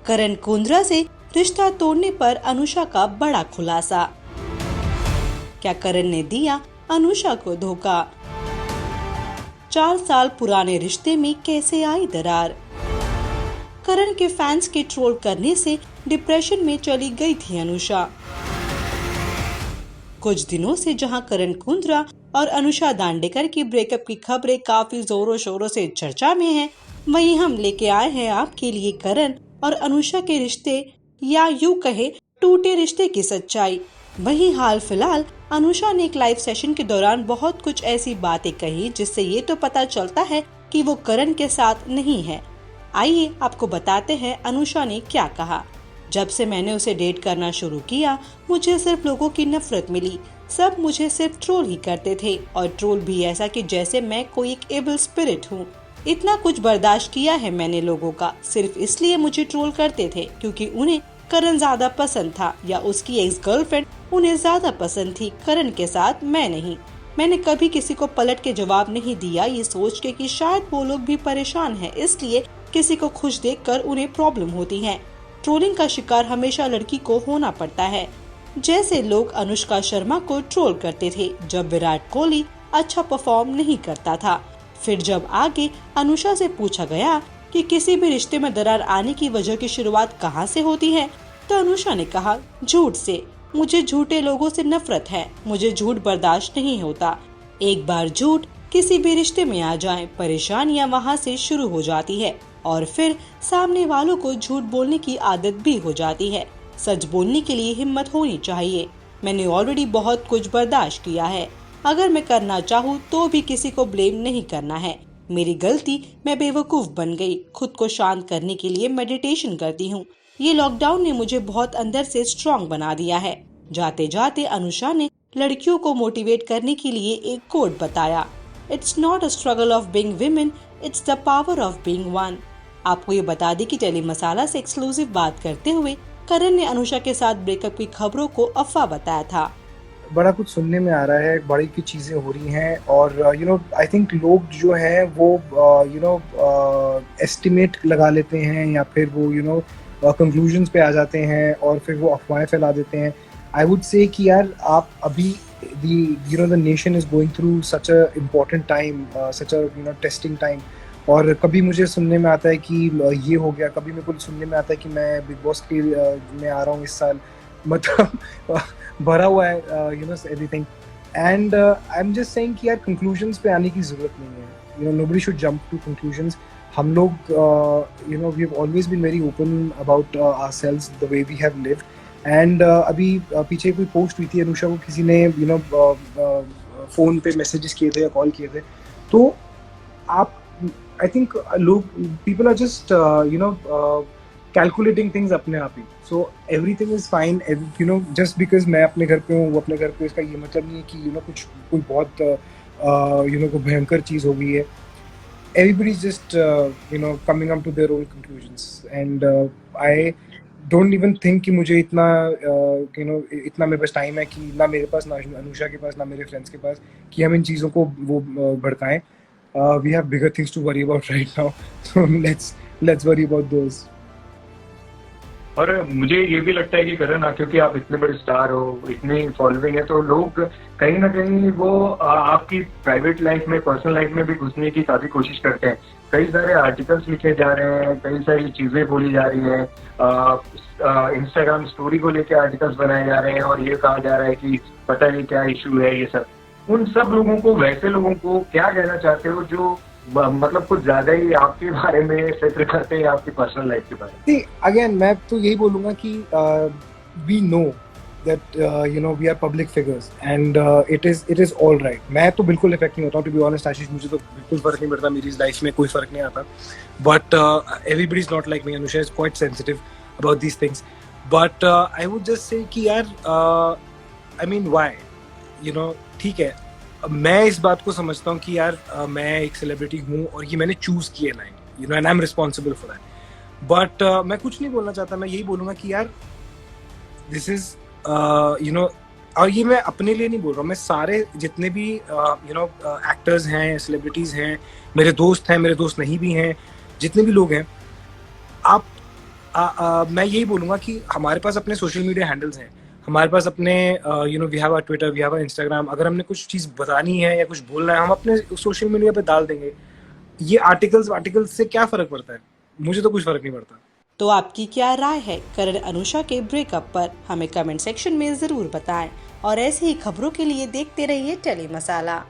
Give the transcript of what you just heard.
करण कुंद्रा से रिश्ता तोड़ने पर अनुषा का बड़ा खुलासा। क्या करण ने दिया अनुषा को धोखा? 4 साल पुराने रिश्ते में कैसे आई दरार? करण के फैंस के ट्रोल करने से डिप्रेशन में चली गई थी अनुषा। कुछ दिनों से जहां करण कुंद्रा और अनुषा दांडेकर की ब्रेकअप की खबरें काफी जोरों शोरों से चर्चा में हैं, वहीं हम लेके आए हैं आपके लिए करण और अनुषा के रिश्ते या यूं कहे टूटे रिश्ते की सच्चाई। वहीं हाल फिलहाल अनुषा ने एक लाइव सेशन के दौरान बहुत कुछ ऐसी बातें कही जिससे ये तो पता चलता है कि वो करण के साथ नहीं है। आइए आपको बताते हैं अनुषा ने क्या कहा। जब से मैंने उसे डेट करना शुरू किया, मुझे सिर्फ लोगों की नफरत मिली। सब मुझे सिर्फ ट्रोल ही करते थे और ट्रोल भी ऐसा कि जैसे मैं कोई एक एविल स्पिरिट हूँ। इतना कुछ बर्दाश्त किया है मैंने लोगों का, सिर्फ इसलिए मुझे ट्रोल करते थे क्योंकि उन्हें करण ज्यादा पसंद था या उसकी एक्स गर्लफ्रेंड उन्हें ज्यादा पसंद थी करण के साथ, मैं नहीं। मैंने कभी किसी को पलट के जवाब नहीं दिया, ये सोच के कि शायद वो लोग भी परेशान हैं, इसलिए किसी को खुश देखकर उन्हें प्रॉब्लम होती है। ट्रोलिंग का शिकार हमेशा लड़की को होना पड़ता है। जैसे लोग अनुष्का शर्मा को ट्रोल करते थे जब विराट कोहली अच्छा परफॉर्म नहीं करता था। फिर जब आगे अनुषा से पूछा गया कि किसी भी रिश्ते में दरार आने की वजह की शुरुआत कहां से होती है, तो अनुषा ने कहा झूठ से। मुझे झूठे लोगों से नफरत है, मुझे झूठ बर्दाश्त नहीं होता। एक बार झूठ किसी भी रिश्ते में आ जाए, परेशानियां वहां से शुरू हो जाती है और फिर सामने वालों को झूठ बोलने की आदत भी हो जाती है। सच बोलने के लिए हिम्मत होनी चाहिए। मैंने ऑलरेडी बहुत कुछ बर्दाश्त किया है। अगर मैं करना चाहूँ तो भी किसी को ब्लेम नहीं करना है। मेरी गलती, मैं बेवकूफ बन गई। खुद को शांत करने के लिए मेडिटेशन करती हूँ। ये लॉकडाउन ने मुझे बहुत अंदर से स्ट्रॉन्ग बना दिया है। जाते जाते अनुषा ने लड़कियों को मोटिवेट करने के लिए एक कोट बताया, it's not a struggle of being women, it's the power of being one. आपको ये बता दें कि टेली मसाला से एक्सक्लूसिव बात करते हुए करण ने अनुषा के साथ ब्रेकअप की खबरों को अफवाह बताया था। बड़ा कुछ सुनने में आ रहा है, बड़ी की चीज़ें हो रही हैं और आई थिंक लोग जो हैं वो एस्टिमेट लगा लेते हैं या फिर वो कंक्लूजन्स पे आ जाते हैं और फिर वो अफवाहें फैला देते हैं। आई वुड से कि यार आप अभी the nation is going through such a important time, such a testing time. और कभी मुझे सुनने में आता है कि ये हो गया, कभी मेरे को सुनने में आता है कि मैं बिग बॉस के में आ रहा हूँ इस साल, मतलब भरा हुआ है everything. And I am just saying कि यार कंक्लूजन्स पे आने की ज़रूरत नहीं है। Nobody should jump to conclusions. हम लोग we have always been very open about ourselves, the way we have lived. And अभी पीछे कोई पोस्ट हुई थी, अनुषा को किसी ने फ़ोन पे मैसेजेस किए थे या कॉल किए थे, तो आप I think people are just calculating things अपने आप ही। So everything is fine, just because मैं अपने घर पे हूँ, वो अपने घर पे, इसका ये मतलब नहीं है कि कोई बहुत कोई भयंकर चीज़ हो गई है। Everybody is just coming up to their own conclusions and I don't even think कि मुझे इतना इतना मेरे पास टाइम है कि ना मेरे पास, ना अनुषा के पास, ना मेरे फ्रेंड्स के पास, कि हम इन चीज़ों को वो भड़काएं। We have bigger things to worry about right now, so let's worry about those. और मुझे ये भी लगता है कि करण, क्योंकि आप इतने बड़े स्टार हो, इतनी फॉलोइंग है, तो लोग कहीं ना कहीं वो आपकी प्राइवेट लाइफ में, पर्सनल लाइफ में भी घुसने की काफी कोशिश करते हैं। कई सारे आर्टिकल्स लिखे जा रहे हैं, कई सारी चीजें बोली जा रही हैं, इंस्टाग्राम स्टोरी को लेकर आर्टिकल्स बनाए जा रहे हैं और ये कहा जा रहा है कि पता नहीं क्या इशू है ये सब। उन सब लोगों को, वैसे लोगों को क्या कहना चाहते हो जो मतलब कुछ ज्यादा ही आपके बारे में फिक्र करते हैं, आपकी पर्सनल लाइफ के बारे में? अगेन मैं तो यही बोलूंगा कि we know that we are public figures and it is all right. मैं तो बिल्कुल इफेक्ट नहीं होता हूँ, टू बी ऑनेस्ट आशीष, मुझे तो बिल्कुल फर्क नहीं पड़ता, मेरी लाइफ में कोई फर्क नहीं आता। But everybody is not like me. Anusha is quite sensitive about these things. But I would just say कि यार आई मीन व्हाई, ठीक है, मैं इस बात को समझता हूँ कि यार मैं एक सेलिब्रिटी हूँ और ये मैंने चूज किया line, and I am responsible for that. But मैं कुछ नहीं बोलना चाहता, मैं यही बोलूँगा कि यार दिस इज और ये मैं अपने लिए नहीं बोल रहा हूँ, मैं सारे जितने भी एक्टर्स हैं, सेलिब्रिटीज़ हैं, मेरे दोस्त हैं, मेरे दोस्त नहीं भी हैं, जितने भी लोग हैं, आप मैं यही बोलूँगा कि हमारे पास अपने सोशल मीडिया हैंडल्स हैं, हमारे पास अपने we have a Twitter, we have a Instagram. अगर हमने कुछ चीज़ बतानी है या कुछ बोलना है, हम अपने सोशल मीडिया पे डाल देंगे। ये आर्टिकल्स से क्या फ़र्क पड़ता है? मुझे तो कुछ फ़र्क नहीं पड़ता। तो आपकी क्या राय है करण अनुषा के ब्रेकअप पर? हमें कमेंट सेक्शन में जरूर बताएं और ऐसी ही खबरों के लिए देखते रहिए टेली मसाला।